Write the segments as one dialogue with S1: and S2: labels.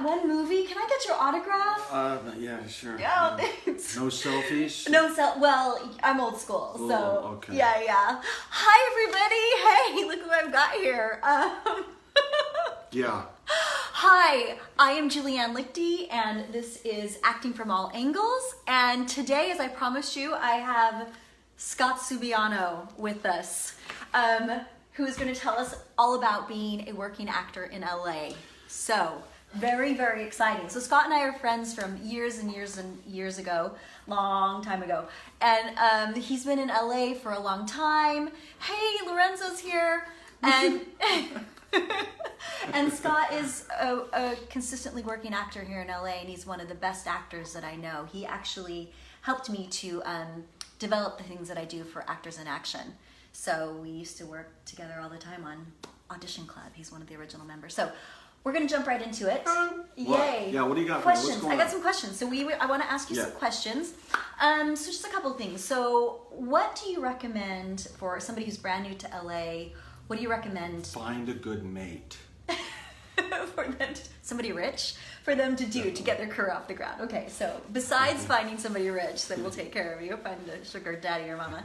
S1: that one movie. Can I get your autograph?
S2: Yeah, sure.
S1: Yeah, thanks.
S2: No selfies?
S1: Well, I'm old school, so
S2: Oh, okay.
S1: yeah. Hi, everybody. Hey, look who I've got here.
S2: Yeah.
S1: Hi, I am Julianne Lichty, and this is Acting from All Angles. And today, as I promised you, I have Scott Subiano with us, who is going to tell us all about being a working actor in LA. So, very, very exciting. So Scott and I are friends from years and years and years ago, long time ago. And he's been in LA for a long time. Hey, Lorenzo's here. And and Scott is a consistently working actor here in LA, and he's one of the best actors that I know. He actually helped me to develop the things that I do for Actors in Action. So we used to work together all the time on Audition Club. He's one of the original members. So we're going to jump right into it. Yay.
S2: Yeah, what do you got for me?
S1: Questions.
S2: What's going
S1: I got
S2: on?
S1: some questions. So I want to ask you some questions. So just a couple of things. So what do you recommend for somebody who's brand new to LA? What do you recommend?
S2: Find a good mate.
S1: For them somebody rich for them to do to get their career off the ground. Okay, so besides finding somebody rich that will take care of you, find a sugar daddy or mama.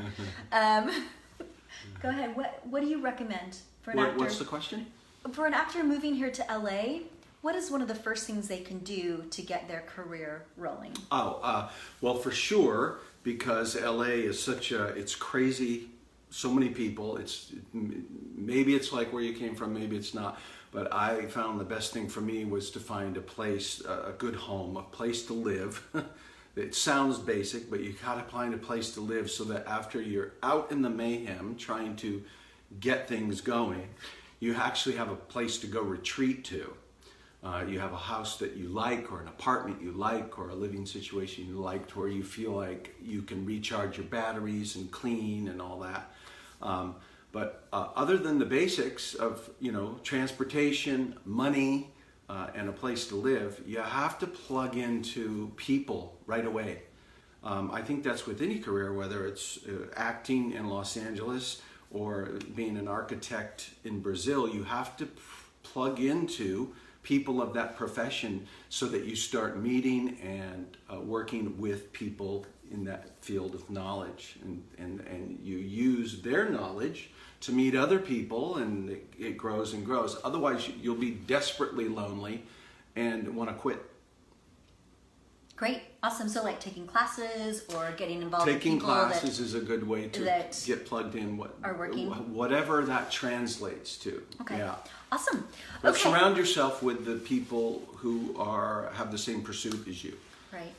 S1: Go ahead. What do you recommend for an actor?
S2: What's the question?
S1: For an actor moving here to LA, what is one of the first things they can do to get their career rolling?
S2: Well, for sure, because LA is it's crazy. So many people. Maybe it's like where you came from, maybe it's not. But I found the best thing for me was to find a place, a good home, a place to live. It sounds basic, but you gotta find a place to live so that after you're out in the mayhem trying to get things going, you actually have a place to go retreat to. You have a house that you like, or an apartment you like, or a living situation you liked, where you feel like you can recharge your batteries and clean and all that. But other than the basics of transportation, money, and a place to live, you have to plug into people right away. I think that's with any career, whether it's acting in Los Angeles or being an architect in Brazil. You have to plug into people of that profession so that you start meeting and working with people in that field of knowledge, and you use their knowledge to meet other people, and it grows and grows. Otherwise, you'll be desperately lonely and want to quit.
S1: Great, awesome. So like taking classes or getting involved
S2: Taking
S1: with people
S2: classes is a good way to get plugged in.
S1: Are working.
S2: Whatever that translates to.
S1: Okay.
S2: Yeah.
S1: Awesome.
S2: But
S1: Okay.
S2: surround yourself with the people who have the same pursuit as you.
S1: Right.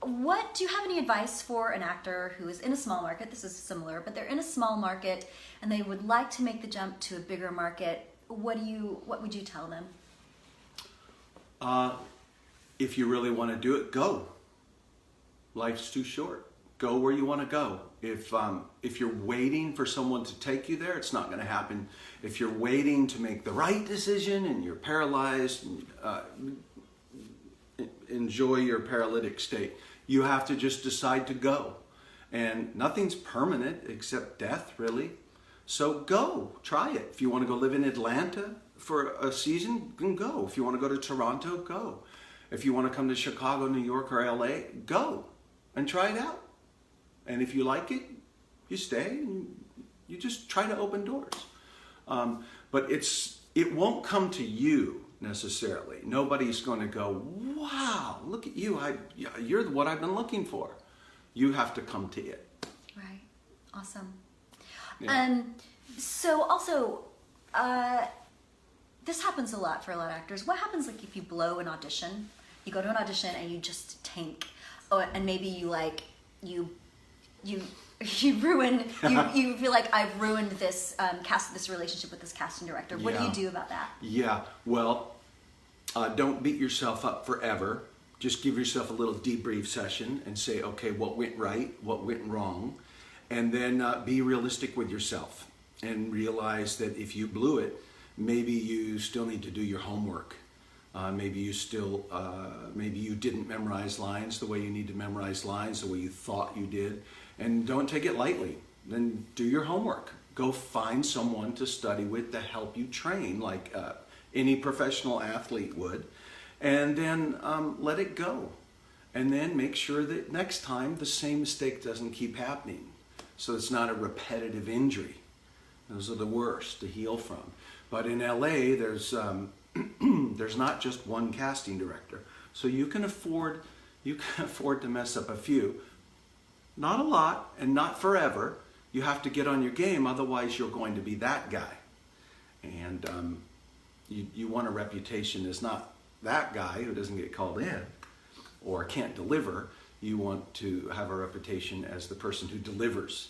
S1: What do you have any advice for an actor who is in a small market? This is similar, but they're in a small market and they would like to make the jump to a bigger market. What would you tell them?
S2: If you really want to do it, go. Life's too short. Go where you want to go. If you're waiting for someone to take you there, it's not going to happen. If you're waiting to make the right decision and you're paralyzed, enjoy your paralytic state. You have to just decide to go. And nothing's permanent except death, really. So go, try it. If you want to go live in Atlanta for a season, then go. If you want to go to Toronto, go. If you want to come to Chicago, New York, or LA, go and try it out. And if you like it, you stay and you just try to open doors. But it won't come to you necessarily. Nobody's going to go, wow, look at you. You're what I've been looking for. You have to come to it.
S1: Right. Awesome.
S2: Yeah.
S1: So also, this happens a lot for a lot of actors. What happens like if you blow an audition? You go to an audition and you just tank. Oh, and maybe you ruin, you feel like I've ruined this this relationship with this casting director. What do you do about that?
S2: Yeah, well, don't beat yourself up forever. Just give yourself a little debrief session and say, okay, what went right, what went wrong, and then be realistic with yourself and realize that if you blew it, maybe you still need to do your homework. Maybe you didn't memorize lines the way you need to memorize lines, the way you thought you did. And don't take it lightly. Then do your homework. Go find someone to study with to help you train, like any professional athlete would, and then let it go. And then make sure that next time the same mistake doesn't keep happening. So it's not a repetitive injury. Those are the worst to heal from. But in LA, there's not just one casting director. So you can afford to mess up a few. Not a lot and not forever. You have to get on your game, otherwise you're going to be that guy. And you want a reputation as not that guy who doesn't get called in or can't deliver. You want to have a reputation as the person who delivers.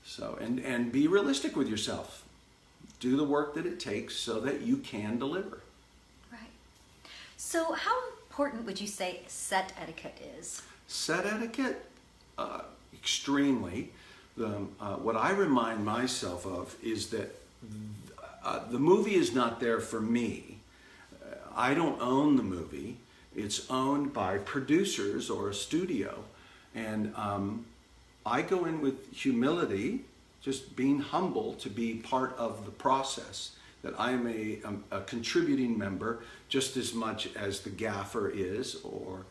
S2: So, and be realistic with yourself. Do the work that it takes so that you can deliver.
S1: Right. So how important would you say set etiquette is?
S2: Set etiquette, extremely. What I remind myself of is that the movie is not there for me. I don't own the movie. It's owned by producers or a studio. And I go in with humility, just being humble to be part of the process. That I am a contributing member just as much as the gaffer is, or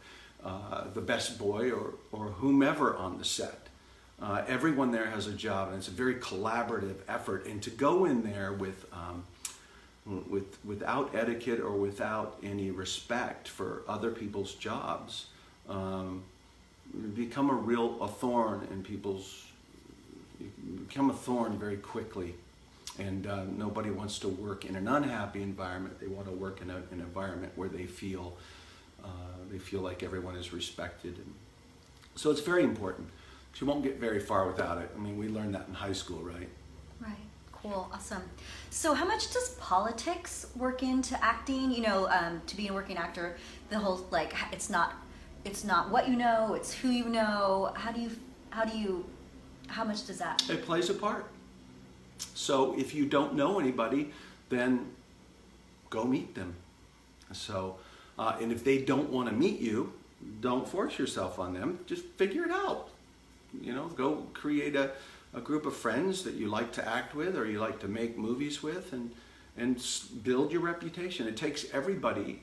S2: the best boy, or whomever on the set. Everyone there has a job, and it's a very collaborative effort. And to go in there without etiquette or without any respect for other people's jobs, become a thorn in people's. You become a thorn very quickly, and nobody wants to work in an unhappy environment. They want to work in an environment where they feel like everyone is respected, and so it's very important. You won't get very far without it. I mean, we learned that in high school, right?
S1: Right. Cool. Awesome. So how much does politics work into acting? You know, to be a working actor, the whole, like, it's not what you know, it's who you know. How much does that?
S2: It plays a part. So if you don't know anybody, then go meet them. So, and if they don't want to meet you, don't force yourself on them. Just figure it out. You know, go create a group of friends that you like to act with or you like to make movies with, and build your reputation. It takes everybody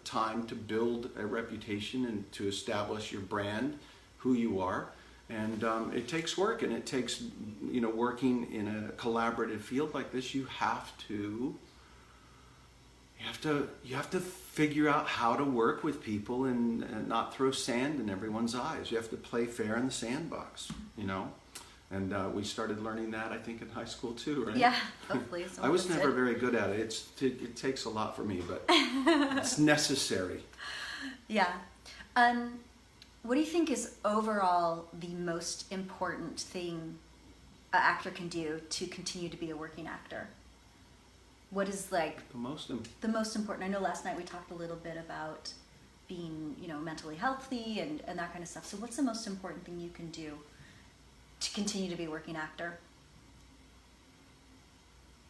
S2: time to build a reputation and to establish your brand, who you are. And it takes work, and it takes, you know, working in a collaborative field like this. You have to figure out how to work with people and not throw sand in everyone's eyes. You have to play fair in the sandbox, you know. And we started learning that, I think, in high school too, right?
S1: Yeah, hopefully.
S2: I was never very good at it. It takes a lot for me, but it's necessary.
S1: Yeah. What do you think is overall the most important thing an actor can do to continue to be a working actor? What is like the most important? I know last night we talked a little bit about being, you know, mentally healthy and that kind of stuff. So what's the most important thing you can do to continue to be a working actor?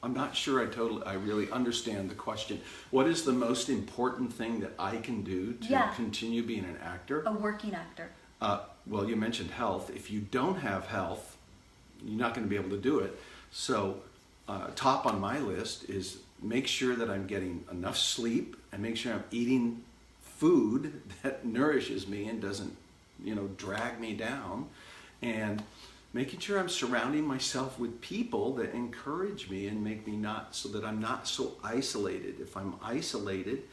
S2: I'm not sure I really understand the question. What is the most important thing that I can do to continue being an actor?
S1: A working actor.
S2: Well, you mentioned health. If you don't have health, you're not going to be able to do it. So top on my list is make sure that I'm getting enough sleep and make sure I'm eating food that nourishes me and doesn't, you know, drag me down. And making sure I'm surrounding myself with people that encourage me and make me so that I'm not so isolated. If I'm isolated,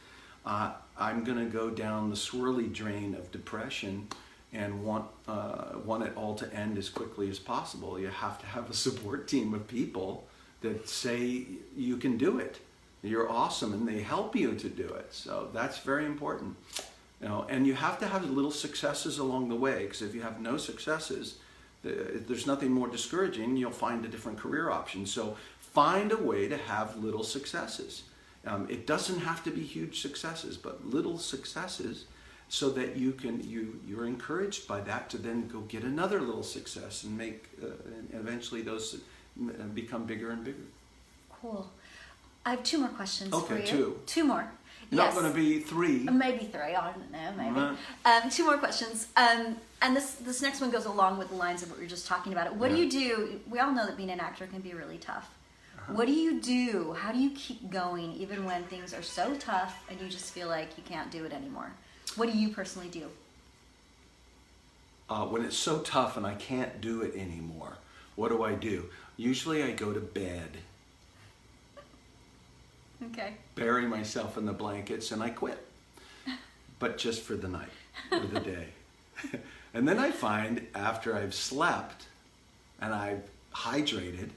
S2: I'm going to go down the swirly drain of depression and want it all to end as quickly as possible. You have to have a support team of people that say you can do it. You're awesome, and they help you to do it. So that's very important. You know, and you have to have little successes along the way, because if you have no successes, there's nothing more discouraging. You'll find a different career option. So find a way to have little successes. It doesn't have to be huge successes, but little successes, so that you're encouraged by that to then go get another little success and make and eventually those become bigger and bigger.
S1: Cool. I have 2 more questions for you.
S2: Okay, 2
S1: more.
S2: Not going to be 3.
S1: Maybe 3. I don't know. Maybe. 2 more questions. And this next one goes along with the lines of what we were just talking about. What do you do? We all know that being an actor can be really tough. What do you do? How do you keep going even when things are so tough and you just feel like you can't do it anymore? What do you personally do?
S2: When it's so tough and I can't do it anymore, what do? Usually I go to bed,
S1: Okay.
S2: bury myself in the blankets, and I quit. But just for the night or the day. And then I find after I've slept and I've hydrated,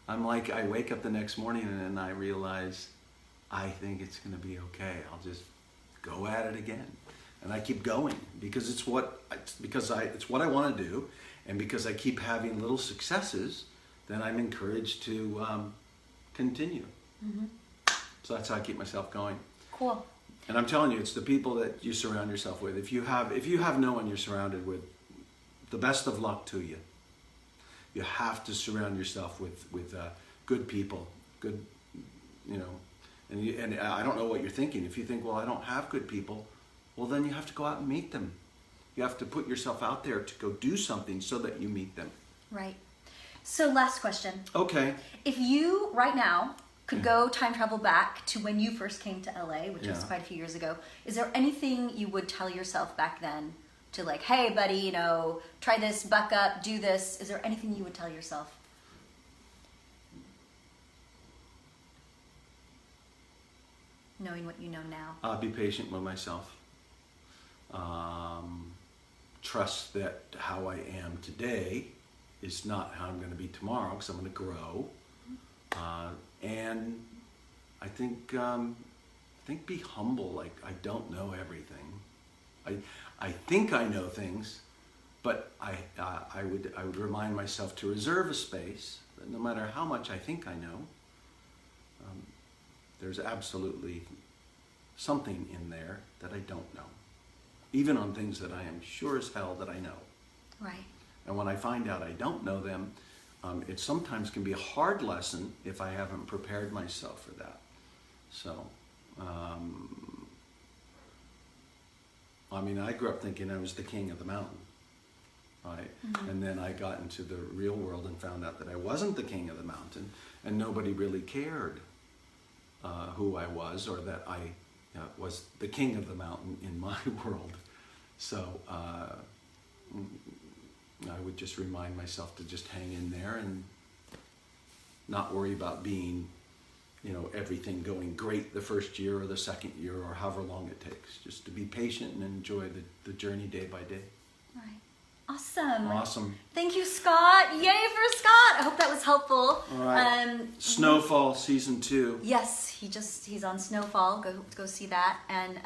S2: I wake up the next morning and I realize I think it's going to be okay. I'll just go at it again. And I keep going because it's what I want to do, and because I keep having little successes, then I'm encouraged to continue. Mm-hmm. So that's how I keep myself going.
S1: Cool.
S2: And I'm telling you, it's the people that you surround yourself with. If you have no one you're surrounded with, the best of luck to you. You have to surround yourself with good people, good, And I don't know what you're thinking. If you think, well, I don't have good people, well, then you have to go out and meet them. You have to put yourself out there to go do something so that you meet them.
S1: Right. So last question.
S2: Okay.
S1: If you, right now, could go time travel back to when you first came to LA, which was
S2: Yeah.
S1: quite a few years ago, is there anything you would tell yourself back then to like, hey, buddy, try this, buck up, do this? Is there anything you would tell yourself? Knowing what you know now.
S2: Be patient with myself. Trust that how I am today is not how I'm going to be tomorrow, because I'm going to grow. And I think be humble. Like, I don't know everything. I think I know things, but I would remind myself to reserve a space. That no matter how much I think I know, there's absolutely something in there that I don't know, even on things that I am sure as hell that I know.
S1: Right.
S2: And when I find out I don't know them, it sometimes can be a hard lesson if I haven't prepared myself for that. So, I grew up thinking I was the king of the mountain, right? Mm-hmm. And then I got into the real world and found out that I wasn't the king of the mountain, and nobody really cared who I was, or that I was the king of the mountain in my world. So I would just remind myself to just hang in there and not worry about being, everything going great the first year or the second year or however long it takes. Just to be patient and enjoy the journey day by day.
S1: Right. Awesome.
S2: Awesome.
S1: Thank you, Scott. Yay for Scott. I hope that was helpful.
S2: All right. Snowfall season 2.
S1: Yes, he's on Snowfall. Go see that. And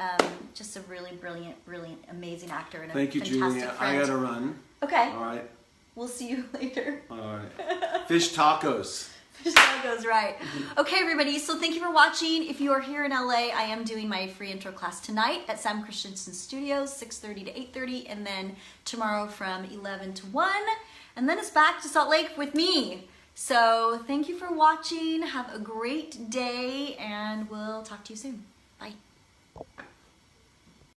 S1: just a really brilliant, amazing actor and a
S2: Thank you,
S1: fantastic
S2: Julia.
S1: friend.
S2: I gotta run.
S1: Okay.
S2: All right.
S1: We'll see you later.
S2: All right. Fish tacos.
S1: That goes right. Okay, everybody. So thank you for watching. If you are here in LA, I am doing my free intro class tonight at Sam Christensen Studios, 6:30 to 8:30, and then tomorrow from 11 to 1, and then it's back to Salt Lake with me. So thank you for watching. Have a great day, and we'll talk to you soon. Bye.